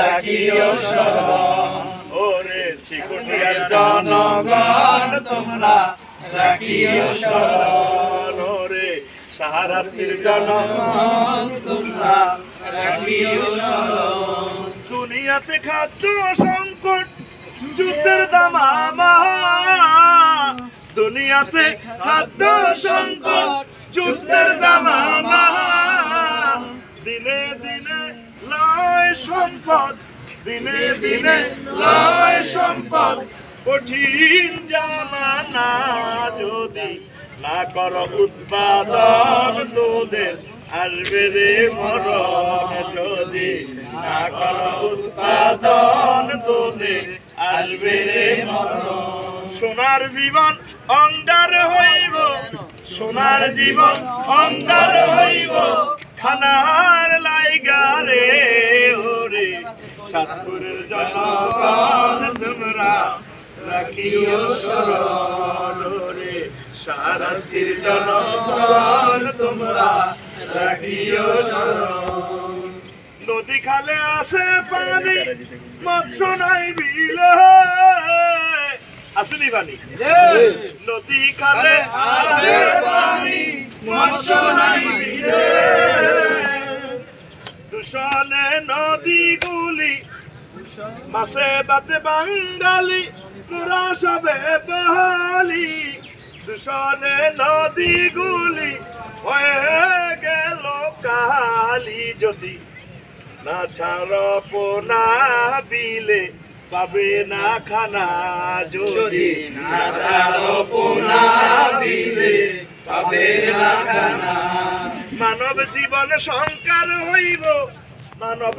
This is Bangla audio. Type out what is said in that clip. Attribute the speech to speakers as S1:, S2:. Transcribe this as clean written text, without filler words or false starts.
S1: রাখিও স্মরণ। ওরে চিকুটিয়ার জনগণ তোমরা রাখিও স্মরণ। ওরে শাহরাস্তির জনগণ তোমরা রাখিও স্মরণ। দুনিয়াতে খাদ্য সংকট, যুদ্ধের দামামা, দুনিয়াতে খাদ্য সংকট, যুদ্ধের দামামা, দিনে দিনে লয় সম্পদ, দিনে দিনে লয় সম্পদ, কঠিন জামানা যদি না কর উৎপাদন, তোদের আসবে রে মরণ। যদি না কর উৎপাদন, তোদের আসবে রে মরণ। সোনার জীবন অঙ্গার হইব, সোনার জীবন অঙ্গার হইব, খানার লাইগা রে। ওরে চাঁদপুরের জনগণ তোমরা রাখিও স্মরণ। ওরে শাহরাস্তির জনগণ তোমরা রাখিও স্মরণ। নদী খালে আসে পানি, মৎস্য নাই বিলে, আসেনি পানি? নদী খালে আসে পানি, মৎস্য নাই বিলে, দূষণে নদীগুলি, মাছে বাতে বাঙালি, পুরা সবে বহালি। দূষণে নদীগুলি হয়ে গেল কালি, যদি না ছাড়ো পোনা বিলে পাবে না খানা। যদি না ছাড়ো পোনা বিলে পাবে না খানা। মানব জীবন সংকার হইব, মানব